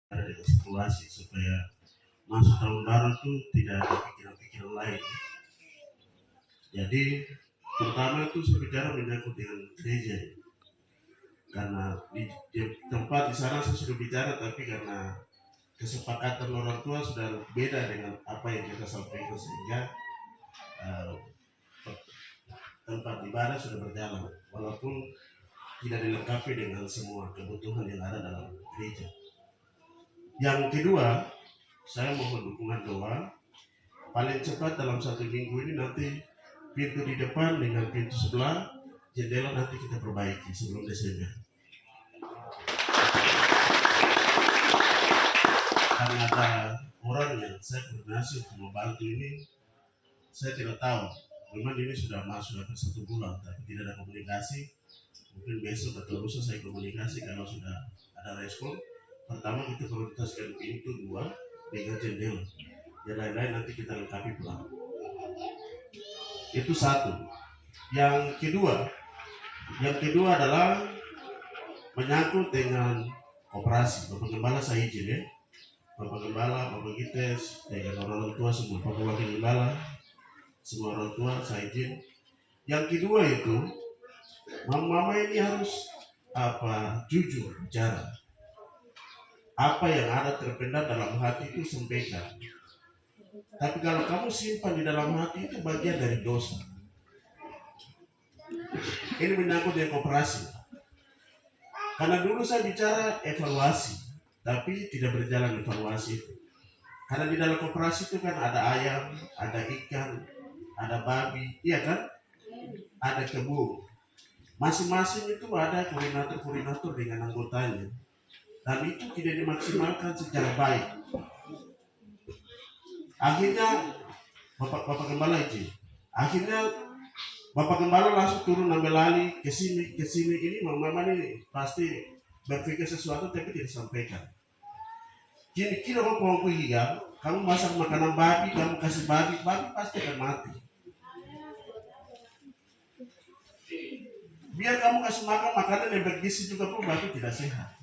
ada dengan situasi supaya masuk tahun baru itu tidak ada pikiran-pikiran lain. Jadi pertama itu saya bicara menyangkut dengan gereja, karena di tempat di sana saya sudah bicara, tapi karena kesepakatan orang tua sudah beda dengan apa yang kita sampaikan, sehingga uh, tempat ibadah sudah berjalan walaupun tidak dilengkapi dengan semua kebutuhan yang ada dalam gereja. Yang kedua, saya mohon dukungan doa paling cepat dalam 1 minggu ini nanti pintu di depan dengan pintu sebelah jendela nanti kita perbaiki sebelum Desember. Karena ada orang yang saya koordinasi untuk membantu ini, saya tidak tahu. Memang ini sudah masuk ke 1 bulan, tapi tidak ada komunikasi. Mungkin besok atau lusa saya komunikasi kalau sudah ada respon. Pertama kita prioritaskan pintu 2 dengan jendela. Yang lain-lain nanti kita lengkapi pulang. Itu satu. Yang kedua adalah menyangkut dengan operasi. Bapak Gembala saya izin ya. Bapak Gembala, Bapak Gites, dengan orang tua semua, Bapak Wakil Gembala, semua orang tua saya izin. Yang kedua itu, mama ini harus jujur bicara. Apa yang ada terpendam dalam hati itu sampaikan. Tapi kalau kamu simpan di dalam hati itu bagian dari dosa. Ini menyangkut dengan koperasi. Karena dulu saya bicara evaluasi, tapi tidak berjalan evaluasi itu. Karena di dalam koperasi itu kan ada ayam, ada ikan, ada babi, iya kan? Ada kebun. Masing-masing itu ada koordinator dengan anggotanya. Dan itu tidak dimaksimalkan secara baik. Akhirnya Bapak Gembala itu, akhirnya Bapak Gembala langsung turun ambil alih ke sini ini mama ini pasti berpikir sesuatu tapi tidak disampaikan. Kira mau higa, kamu masak makanan babi, kamu kasih babi pasti akan mati. Biar kamu kasih makan makanan yang bergizi juga pun babi tidak sehat.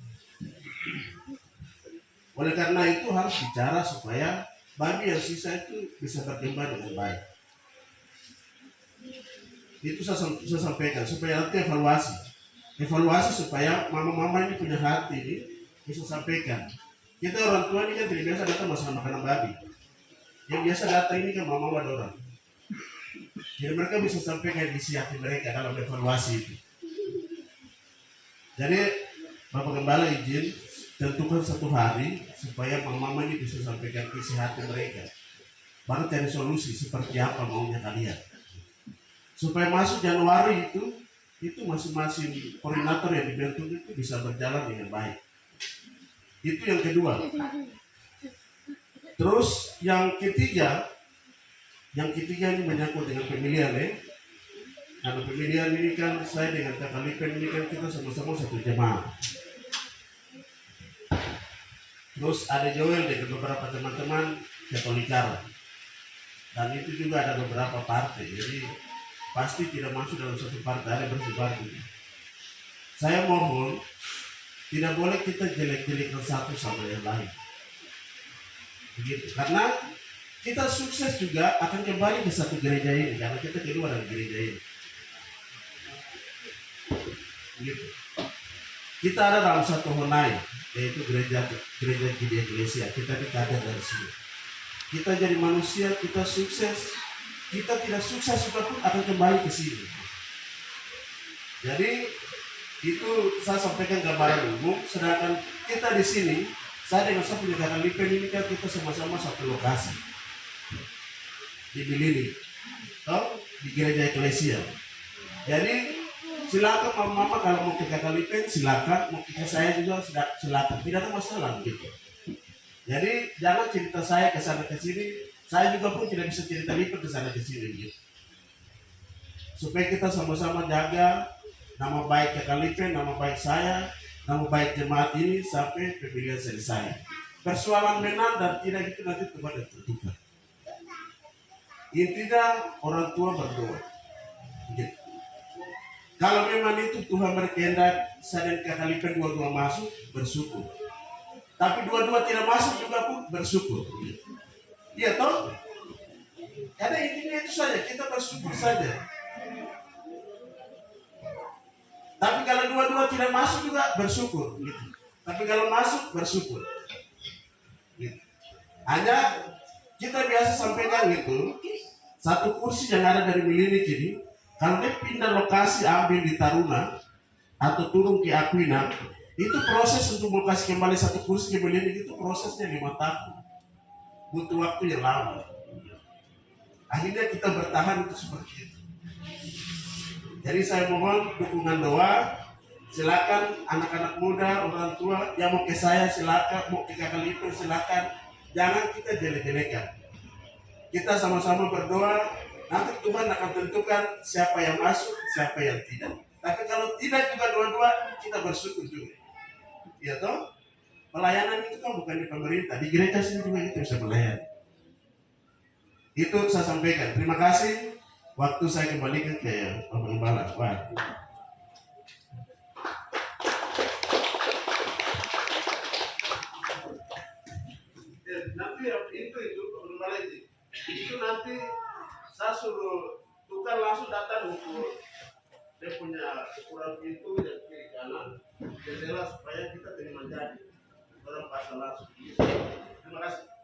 Oleh karena itu harus bicara supaya babi yang sisa itu bisa berkembang dengan baik. Itu saya sampaikan supaya nanti evaluasi supaya mama-mama ini punya hati ini bisa sampaikan. Kita orang tua ini kan tidak biasa datang masalah makanan babi. Yang biasa datang ini kan mama-mama orang. Jadi mereka bisa sampaikan isi hati mereka dalam evaluasi itu. Jadi Bapak Gembala izin tentukan 1 hari supaya mama-mama ini bisa sampaikan isi hati mereka. Baru cari solusi seperti apa maunya kalian. Supaya masuk Januari itu masing-masing koordinator yang dibentuk itu bisa berjalan dengan baik. Itu yang kedua. Terus yang ketiga ini menyangkut dengan pemilihan ya. Karena pemilihan ini kan saya dengan Kakak Lipen ini kan kita sama-sama satu jemaah. Terus ada Joel dengan beberapa teman-teman Katolikar. Dan itu juga ada beberapa partai. Jadi pasti tidak masuk dalam satu partai, ada bersepartai. Saya mohon tidak boleh kita jelek-jelekan satu sama yang lain. Begitu. Karena kita sukses juga akan kembali ke satu gereja ini, karena kita keluar dari gereja ini. Begitu. Kita ada dalam satu honai, yaitu gereja Iglesia. Kita dikader dari sini. Kita jadi manusia, kita sukses. Kita tidak sukses juga pun akan kembali ke sini. Jadi itu saya sampaikan gambaran umum. Sedangkan kita di sini, saya dengan saya punya Kakak Lipen ini kan kita sama-sama satu lokasi di Bilili, di gereja Eklesia. Jadi silakan mama kalau mau ke Kakak Lipen silakan, mau ke saya juga silakan, tidak ada masalah gitu. Jadi jangan cerita saya ke sana ke sini. Saya juga pun tidak bisa cerita lipat ke sana ke sini gitu. Supaya kita sama-sama jaga nama baik Kakak Lipen, nama baik saya, nama baik jemaat ini sampai pemilihan selesai. Persoalan menang dan tidak itu nanti Tuhan yang tentukan. Intinya orang tua berdoa. Gitu. Kalau memang itu Tuhan berkehendak saya dan Kakak Lipen dua-dua masuk, bersyukur. Tapi dua-dua tidak masuk juga pun bersyukur. Iya toh? Karena intinya itu saja, kita bersyukur saja. Tapi kalau dua-dua tidak masuk juga bersyukur. Gitu. Tapi kalau masuk bersyukur. Gitu. Hanya kita biasa sampaikan gitu, satu kursi yang ada dari Milinik ini, kalau dia pindah lokasi ambil di Taruna atau turun ke Aquina, itu proses untuk mau kasih kembali satu kursi ke Milinik itu prosesnya 5 tahun. Butuh waktu yang lama. Akhirnya kita bertahan itu seperti itu. Jadi saya mohon dukungan doa. Silakan anak-anak muda, orang tua yang mau ke saya silakan, mau ke kakak itu silakan. Jangan kita jelek-jelekan. Kita sama-sama berdoa. Nanti Tuhan akan tentukan siapa yang masuk, siapa yang tidak. Tapi kalau tidak juga dua-dua, kita bersyukur juga. Ya toh? Pelayanan itu kan bukan di pemerintah, di gereja sini juga kita bisa melayani. Itu saya sampaikan. Terima kasih. Waktu saya kembalikan ke Bapak Gembala. Wah. Nanti itu Bapak Gembala itu nanti saya suruh tukar langsung datang ukur dia punya ukuran pintu yang kiri kanan jendela supaya kita terima jadi orang pasang langsung. Terima kasih.